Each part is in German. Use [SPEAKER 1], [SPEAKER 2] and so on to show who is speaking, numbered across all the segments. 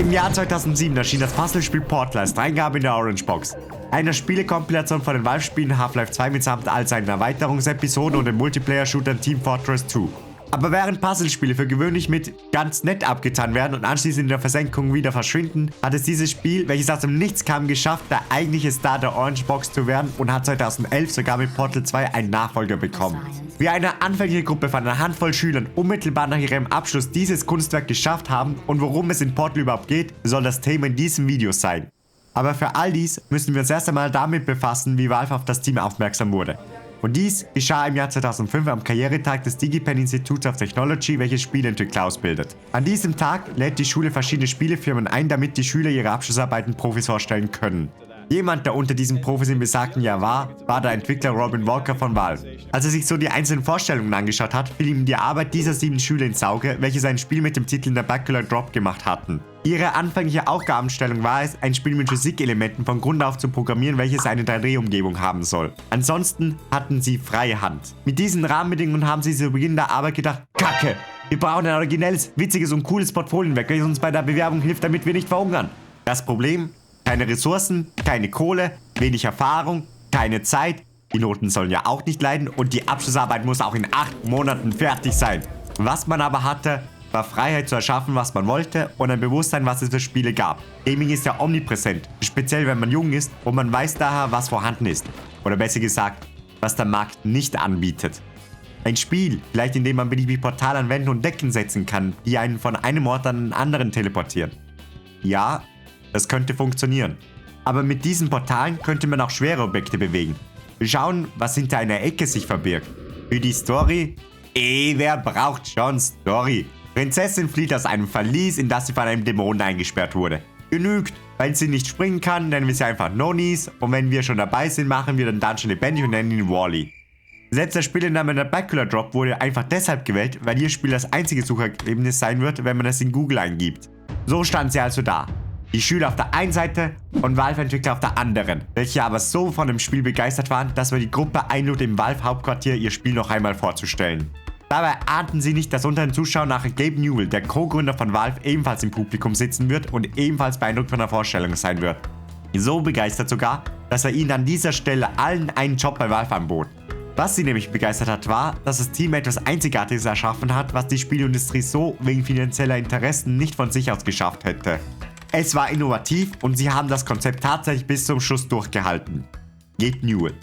[SPEAKER 1] Im Jahr 2007 erschien das Puzzlespiel Portal als Dreingabe in der Orange Box. Eine Spielekompilation von den Valve-Spielen Half-Life 2 mitsamt all seinen Erweiterungsepisoden und dem Multiplayer-Shooter Team Fortress 2. Aber während Puzzlespiele für gewöhnlich mit ganz nett abgetan werden und anschließend in der Versenkung wieder verschwinden, hat es dieses Spiel, welches aus dem Nichts kam, geschafft, der eigentliche Star der Orange Box zu werden und hat 2011 sogar mit Portal 2 einen Nachfolger bekommen. Wie eine anfängliche Gruppe von einer Handvoll Schülern unmittelbar nach ihrem Abschluss dieses Kunstwerk geschafft haben und worum es in Portal überhaupt geht, soll das Thema in diesem Video sein. Aber für all dies müssen wir uns erst einmal damit befassen, wie Valve auf das Team aufmerksam wurde. Und dies geschah im Jahr 2005 am Karrieretag des DigiPen Institute of Technology, welches Spieleentwickler ausbildet. An diesem Tag lädt die Schule verschiedene Spielefirmen ein, damit die Schüler ihre Abschlussarbeiten Profis vorstellen können. Jemand, der unter diesen Profis im besagten Jahr war der Entwickler Robin Walker von Valve. Als er sich so die einzelnen Vorstellungen angeschaut hat, fiel ihm die Arbeit dieser 7 Schüler ins Auge, welche sein Spiel mit dem Titel Nabacular Drop gemacht hatten. Ihre anfängliche Aufgabenstellung war es, ein Spiel mit Physikelementen von Grund auf zu programmieren, welches eine 3D-Umgebung haben soll. Ansonsten hatten sie freie Hand. Mit diesen Rahmenbedingungen haben sie zu Beginn der Arbeit gedacht, Kacke! Wir brauchen ein originelles, witziges und cooles Portfolienwerk, welches uns bei der Bewerbung hilft, damit wir nicht verhungern. Das Problem? Keine Ressourcen, keine Kohle, wenig Erfahrung, keine Zeit, die Noten sollen ja auch nicht leiden und die Abschlussarbeit muss auch in 8 Monaten fertig sein. Was man aber hatte, war Freiheit zu erschaffen, was man wollte und ein Bewusstsein, was es für Spiele gab. Gaming ist ja omnipräsent, speziell wenn man jung ist und man weiß daher, was vorhanden ist. Oder besser gesagt, was der Markt nicht anbietet. Ein Spiel, vielleicht in dem man beliebig Portale an Wänden und Decken setzen kann, die einen von einem Ort an einen anderen teleportieren. Ja, das könnte funktionieren. Aber mit diesen Portalen könnte man auch schwere Objekte bewegen. Wir schauen, was hinter einer Ecke sich verbirgt. Für die Story? Wer braucht schon Story? Prinzessin flieht aus einem Verlies, in das sie von einem Dämonen eingesperrt wurde. Genügt. Weil sie nicht springen kann, nennen wir sie einfach Nonis. Und wenn wir schon dabei sind, machen wir den Dungeon lebendig und nennen ihn Wally. Selbst der Spielername Nabacular Drop wurde einfach deshalb gewählt, weil ihr Spiel das einzige Suchergebnis sein wird, wenn man es in Google eingibt. So stand sie also da. Die Schüler auf der einen Seite und Valve-Entwickler auf der anderen, welche aber so von dem Spiel begeistert waren, dass wir die Gruppe einlud, im Valve-Hauptquartier ihr Spiel noch einmal vorzustellen. Dabei ahnten sie nicht, dass unter den Zuschauern nachher Gabe Newell, der Co-Gründer von Valve, ebenfalls im Publikum sitzen wird und ebenfalls beeindruckt von der Vorstellung sein wird. So begeistert sogar, dass er ihnen an dieser Stelle allen einen Job bei Valve anbot. Was sie nämlich begeistert hat, war, dass das Team etwas Einzigartiges erschaffen hat, was die Spielindustrie so wegen finanzieller Interessen nicht von sich aus geschafft hätte. Es war innovativ und sie haben das Konzept tatsächlich bis zum Schluss durchgehalten. Gabe Newell.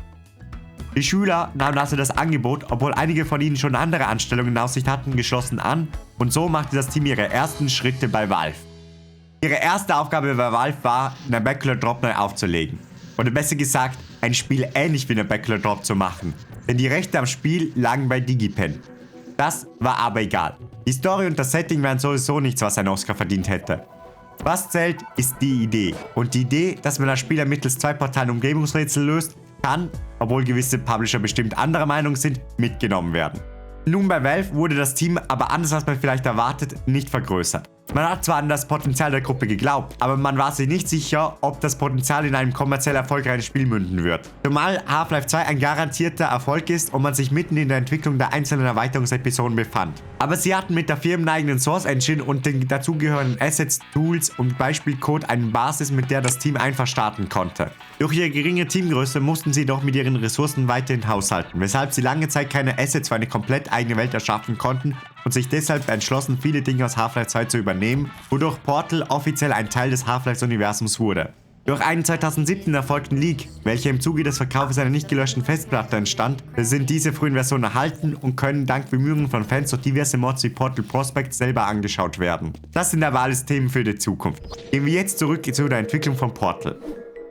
[SPEAKER 1] Die Schüler nahmen also das Angebot, obwohl einige von ihnen schon andere Anstellungen in Aussicht hatten, geschlossen an und so machte das Team ihre ersten Schritte bei Valve. Ihre erste Aufgabe bei Valve war, Nabacular Drop neu aufzulegen. Oder besser gesagt, ein Spiel ähnlich wie Nabacular Drop zu machen, denn die Rechte am Spiel lagen bei DigiPen. Das war aber egal. Die Story und das Setting wären sowieso nichts, was ein Oscar verdient hätte. Was zählt, ist die Idee. Und die Idee, dass man als Spieler mittels 2 Portalen Umgebungsrätsel löst, kann, obwohl gewisse Publisher bestimmt anderer Meinung sind, mitgenommen werden. Nun bei Valve wurde das Team aber anders als man vielleicht erwartet, nicht vergrößert. Man hat zwar an das Potenzial der Gruppe geglaubt, aber man war sich nicht sicher, ob das Potenzial in einem kommerziell erfolgreichen Spiel münden wird. Zumal Half-Life 2 ein garantierter Erfolg ist und man sich mitten in der Entwicklung der einzelnen Erweiterungsepisoden befand. Aber sie hatten mit der firmeneigenen Source Engine und den dazugehörenden Assets, Tools und Beispielcode eine Basis, mit der das Team einfach starten konnte. Durch ihre geringe Teamgröße mussten sie doch mit ihren Ressourcen weiterhin haushalten, weshalb sie lange Zeit keine Assets für eine komplett eigene Welt erschaffen konnten und sich deshalb entschlossen, viele Dinge aus Half-Life 2 zu übernehmen, wodurch Portal offiziell ein Teil des Half-Life-Universums wurde. Durch einen 2007 erfolgten Leak, welcher im Zuge des Verkaufs einer nicht gelöschten Festplatte entstand, sind diese frühen Versionen erhalten und können dank Bemühungen von Fans durch diverse Mods wie Portal Prospect selber angeschaut werden. Das sind aber alles Themen für die Zukunft. Gehen wir jetzt zurück zu der Entwicklung von Portal.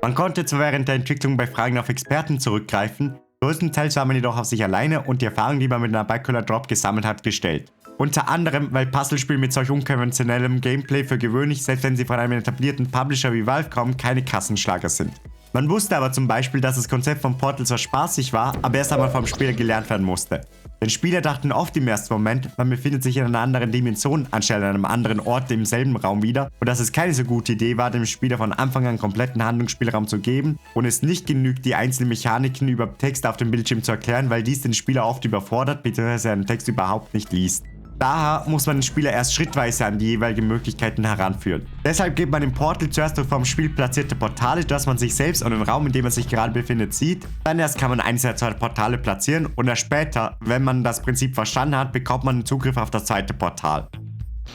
[SPEAKER 1] Man konnte zwar während der Entwicklung bei Fragen auf Experten zurückgreifen, größtenteils war man jedoch auf sich alleine und die Erfahrung, die man mit Nabacular Drop gesammelt hat, gestellt. Unter anderem, weil Puzzlespiele mit solch unkonventionellem Gameplay für gewöhnlich, selbst wenn sie von einem etablierten Publisher wie Valve kommen, keine Kassenschlager sind. Man wusste aber zum Beispiel, dass das Konzept von Portal zwar spaßig war, aber erst einmal vom Spieler gelernt werden musste. Denn Spieler dachten oft im ersten Moment, man befindet sich in einer anderen Dimension anstelle an einem anderen Ort im selben Raum wieder und dass es keine so gute Idee war, dem Spieler von Anfang an kompletten Handlungsspielraum zu geben und es nicht genügt, die einzelnen Mechaniken über Text auf dem Bildschirm zu erklären, weil dies den Spieler oft überfordert bzw. einen Text überhaupt nicht liest. Daher muss man den Spieler erst schrittweise an die jeweiligen Möglichkeiten heranführen. Deshalb geht man im Portal zuerst durch vom Spiel platzierte Portale, dass man sich selbst und den Raum, in dem man sich gerade befindet, sieht. Dann erst kann man eines der zwei Portale platzieren und erst später, wenn man das Prinzip verstanden hat, bekommt man den Zugriff auf das zweite Portal.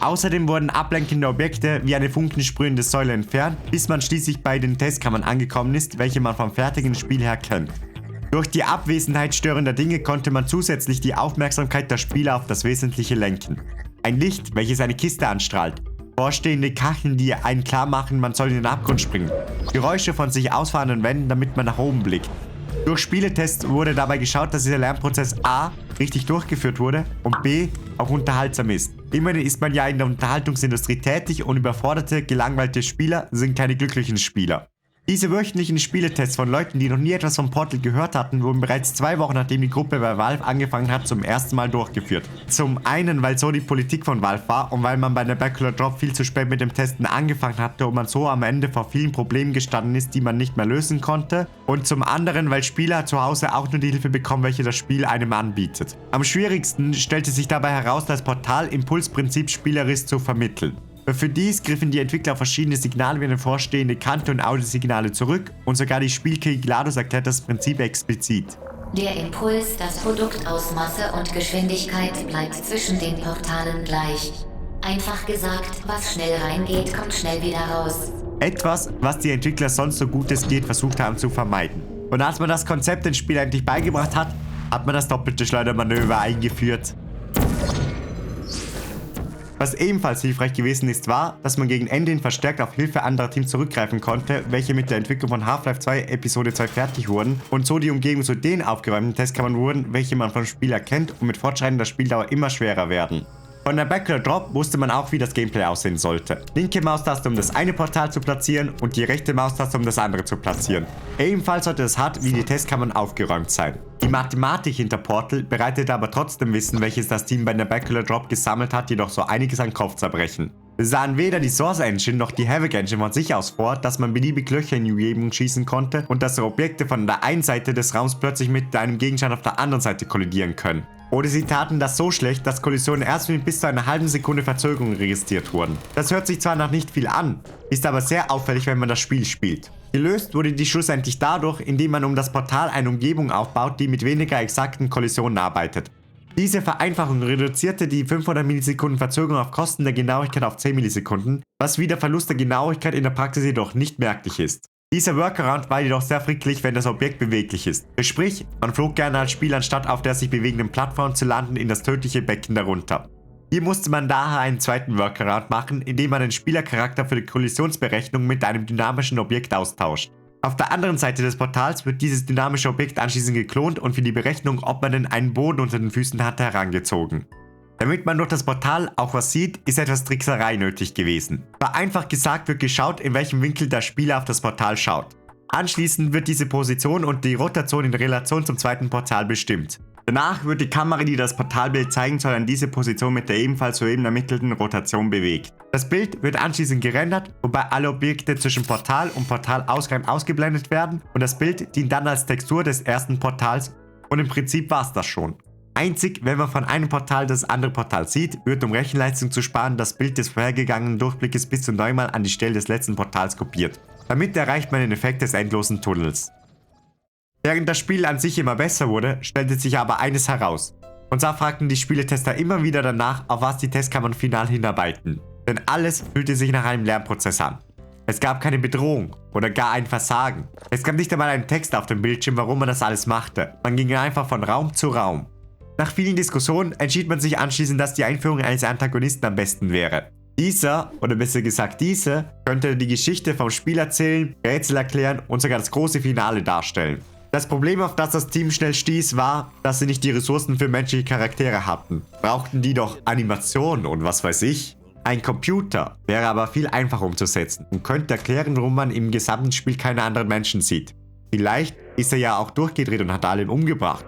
[SPEAKER 1] Außerdem wurden ablenkende Objekte wie eine funkensprühende Säule entfernt, bis man schließlich bei den Testkammern angekommen ist, welche man vom fertigen Spiel her kennt. Durch die Abwesenheit störender Dinge konnte man zusätzlich die Aufmerksamkeit der Spieler auf das Wesentliche lenken. Ein Licht, welches eine Kiste anstrahlt, vorstehende Kacheln, die einen klar machen, man soll in den Abgrund springen, Geräusche von sich ausfahrenden Wänden, damit man nach oben blickt. Durch Spieletests wurde dabei geschaut, dass dieser Lernprozess A richtig durchgeführt wurde und B auch unterhaltsam ist. Immerhin ist man ja in der Unterhaltungsindustrie tätig und überforderte, gelangweilte Spieler sind keine glücklichen Spieler. Diese wöchentlichen Spieletests von Leuten, die noch nie etwas vom Portal gehört hatten, wurden bereits 2 Wochen nachdem die Gruppe bei Valve angefangen hat, zum ersten Mal durchgeführt. Zum einen, weil so die Politik von Valve war und weil man bei der Bachelor Drop viel zu spät mit dem Testen angefangen hatte und man so am Ende vor vielen Problemen gestanden ist, die man nicht mehr lösen konnte. Und zum anderen, weil Spieler zu Hause auch nur die Hilfe bekommen, welche das Spiel einem anbietet. Am schwierigsten stellte sich dabei heraus, das Portal Impulsprinzip spielerisch zu vermitteln. Für dies griffen die Entwickler auf verschiedene Signale wie eine vorstehende Kante und Audiosignale zurück und sogar die Spielkey GLaDOS erklärt das Prinzip explizit.
[SPEAKER 2] Der Impuls, das Produkt aus Masse und Geschwindigkeit bleibt zwischen den Portalen gleich. Einfach gesagt, was schnell reingeht, kommt schnell wieder raus.
[SPEAKER 1] Etwas, was die Entwickler sonst so gut es geht versucht haben zu vermeiden. Und als man das Konzept den Spielern endlich beigebracht hat, hat man das doppelte Schleudermanöver eingeführt. Was ebenfalls hilfreich gewesen ist, war, dass man gegen Ende hin verstärkt auf Hilfe anderer Teams zurückgreifen konnte, welche mit der Entwicklung von Half-Life 2 Episode 2 fertig wurden und so die Umgebung zu den aufgeräumten Testkammern wurden, welche man vom Spieler kennt und mit fortschreitender Spieldauer immer schwerer werden. Von der Backlog Drop wusste man auch, wie das Gameplay aussehen sollte. Linke Maustaste, um das eine Portal zu platzieren und die rechte Maustaste, um das andere zu platzieren. Ebenfalls sollte das HUD wie die Testkammern aufgeräumt sein. Die Mathematik hinter Portal bereitete aber trotzdem Wissen, welches das Team bei der Backlog Drop gesammelt hat, jedoch so einiges an Kopfzerbrechen. Wir sahen weder die Source Engine noch die Havoc Engine von sich aus vor, dass man beliebig Löcher in die Umgebung schießen konnte und dass Objekte von der einen Seite des Raums plötzlich mit einem Gegenstand auf der anderen Seite kollidieren können. Oder sie taten das so schlecht, dass Kollisionen erst mit bis zu einer halben Sekunde Verzögerung registriert wurden. Das hört sich zwar noch nicht viel an, ist aber sehr auffällig, wenn man das Spiel spielt. Gelöst wurde die schlussendlich dadurch, indem man um das Portal eine Umgebung aufbaut, die mit weniger exakten Kollisionen arbeitet. Diese Vereinfachung reduzierte die 500 Millisekunden Verzögerung auf Kosten der Genauigkeit auf 10 Millisekunden, was wie der Verlust der Genauigkeit in der Praxis jedoch nicht merklich ist. Dieser Workaround war jedoch sehr fricklich, wenn das Objekt beweglich ist. Sprich, man flog gerne als Spieler anstatt auf der sich bewegenden Plattform zu landen in das tödliche Becken darunter. Hier musste man daher einen zweiten Workaround machen, indem man den Spielercharakter für die Kollisionsberechnung mit einem dynamischen Objekt austauscht. Auf der anderen Seite des Portals wird dieses dynamische Objekt anschließend geklont und für die Berechnung, ob man denn einen Boden unter den Füßen hatte, herangezogen. Damit man durch das Portal auch was sieht, ist etwas Trickserei nötig gewesen. Vereinfacht gesagt wird geschaut, in welchem Winkel der Spieler auf das Portal schaut. Anschließend wird diese Position und die Rotation in Relation zum zweiten Portal bestimmt. Danach wird die Kamera, die das Portalbild zeigen soll, an diese Position mit der ebenfalls soeben ermittelten Rotation bewegt. Das Bild wird anschließend gerendert, wobei alle Objekte zwischen Portal und Portalausgang ausgeblendet werden und das Bild dient dann als Textur des ersten Portals und im Prinzip war es das schon. Einzig, wenn man von einem Portal das andere Portal sieht, wird um Rechenleistung zu sparen das Bild des vorhergegangenen Durchblickes bis zu 9-mal an die Stelle des letzten Portals kopiert. Damit erreicht man den Effekt des endlosen Tunnels. Während das Spiel an sich immer besser wurde, stellte sich aber eines heraus. Und zwar fragten die Spieletester immer wieder danach, auf was die Testkammern final hinarbeiten. Denn alles fühlte sich nach einem Lernprozess an. Es gab keine Bedrohung oder gar ein Versagen. Es gab nicht einmal einen Text auf dem Bildschirm, warum man das alles machte. Man ging einfach von Raum zu Raum. Nach vielen Diskussionen entschied man sich anschließend, dass die Einführung eines Antagonisten am besten wäre. Dieser, oder besser gesagt diese, könnte die Geschichte vom Spiel erzählen, Rätsel erklären und sogar das große Finale darstellen. Das Problem, auf das Team schnell stieß, war, dass sie nicht die Ressourcen für menschliche Charaktere hatten. Brauchten die doch Animationen und was weiß ich. Ein Computer wäre aber viel einfacher umzusetzen und könnte erklären, warum man im gesamten Spiel keine anderen Menschen sieht. Vielleicht ist er ja auch durchgedreht und hat alle umgebracht.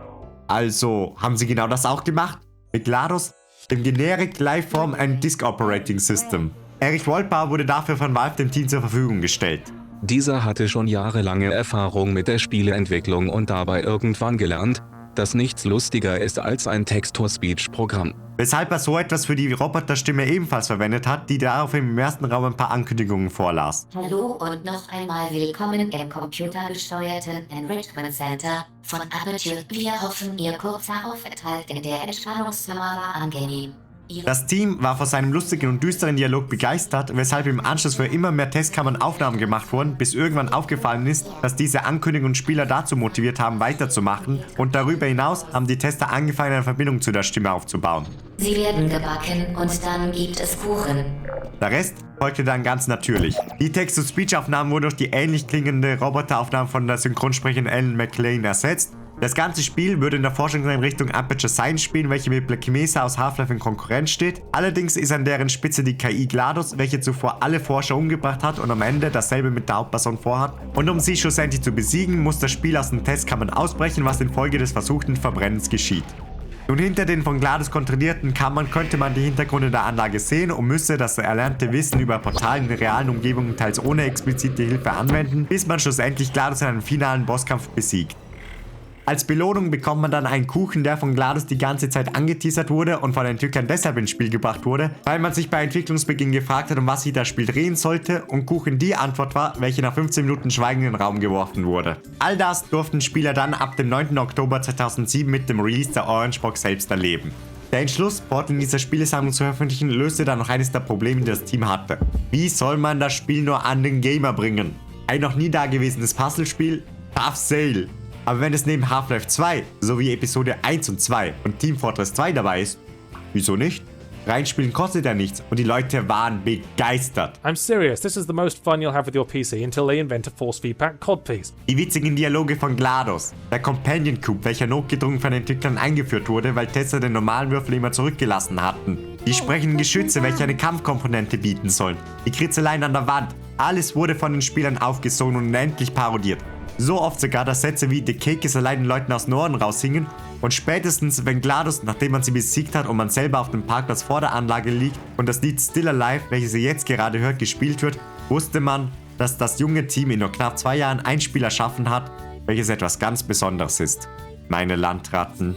[SPEAKER 1] Also, haben sie genau das auch gemacht? Mit GLaDOS, dem Generic Lifeform and Disk Operating System. Erich Wohlbauer wurde dafür von Valve dem Team zur Verfügung gestellt.
[SPEAKER 3] Dieser hatte schon jahrelange Erfahrung mit der Spieleentwicklung und dabei irgendwann gelernt, dass nichts lustiger ist als ein Text-to-Speech-Programm.
[SPEAKER 1] Weshalb er so etwas für die Roboterstimme ebenfalls verwendet hat, die daraufhin im ersten Raum ein paar Ankündigungen vorlas.
[SPEAKER 2] Hallo und noch einmal willkommen im computergesteuerten Enrichment Center von Aperture. Wir hoffen, Ihr kurzer Aufenthalt in der Entspannungskammer war angenehm.
[SPEAKER 1] Das Team war vor seinem lustigen und düsteren Dialog begeistert, weshalb im Anschluss für immer mehr Testkammern Aufnahmen gemacht wurden, bis irgendwann aufgefallen ist, dass diese Ankündigungen Spieler dazu motiviert haben, weiterzumachen, und darüber hinaus haben die Tester angefangen, eine Verbindung zu der Stimme aufzubauen.
[SPEAKER 2] Sie werden gebacken und dann gibt es Kuchen.
[SPEAKER 1] Der Rest folgte dann ganz natürlich. Die Text-to-Speech-Aufnahmen wurden durch die ähnlich klingende Roboteraufnahmen von der Synchronsprecherin Ellen McLean ersetzt. Das ganze Spiel würde in der Forschungseinrichtung Aperture Science spielen, welche mit Black Mesa aus Half-Life in Konkurrenz steht. Allerdings ist an deren Spitze die KI GLaDOS, welche zuvor alle Forscher umgebracht hat und am Ende dasselbe mit der Hauptperson vorhat. Und um sie schlussendlich zu besiegen, muss das Spiel aus den Testkammern ausbrechen, was infolge des versuchten Verbrennens geschieht. Nun, hinter den von GLaDOS kontrollierten Kammern könnte man die Hintergründe der Anlage sehen und müsse das erlernte Wissen über Portale in realen Umgebungen teils ohne explizite Hilfe anwenden, bis man schlussendlich GLaDOS in einem finalen Bosskampf besiegt. Als Belohnung bekommt man dann einen Kuchen, der von GLaDOS die ganze Zeit angeteasert wurde und von den Entwicklern deshalb ins Spiel gebracht wurde, weil man sich bei Entwicklungsbeginn gefragt hat, um was sich das Spiel drehen sollte, und Kuchen die Antwort war, welche nach 15 Minuten Schweigen in den Raum geworfen wurde. All das durften Spieler dann ab dem 9. Oktober 2007 mit dem Release der Orange Box selbst erleben. Der Entschluss, Portal in dieser Spielesammlung zu veröffentlichen, löste dann noch eines der Probleme, die das Team hatte. Wie soll man das Spiel nur an den Gamer bringen? Ein noch nie dagewesenes Puzzlespiel? Tough Sale! Aber wenn es neben Half-Life 2 sowie Episode 1 und 2 und Team Fortress 2 dabei ist, wieso nicht? Reinspielen kostet ja nichts und die Leute waren begeistert.
[SPEAKER 4] I'm serious, this is the most fun you'll have with your PC until they invent a force feedback COD piece.
[SPEAKER 1] Die witzigen Dialoge von GLaDOS, der Companion Cube, welcher notgedrungen von den Entwicklern eingeführt wurde, weil Tester den normalen Würfel immer zurückgelassen hatten. Die sprechenden Geschütze, welche eine Kampfkomponente bieten sollen. Die Kritzeleien an der Wand. Alles wurde von den Spielern aufgesogen und endlich parodiert. So oft sogar, dass Sätze wie "The Cake is allein den Leuten aus Norden" raushingen, und spätestens, wenn GLaDOS, nachdem man sie besiegt hat und man selber auf dem Parkplatz vor der Anlage liegt und das Lied Still Alive, welches ihr jetzt gerade hört, gespielt wird, wusste man, dass das junge Team in nur knapp 2 Jahren ein Spiel erschaffen hat, welches etwas ganz Besonderes ist. Meine Landratten.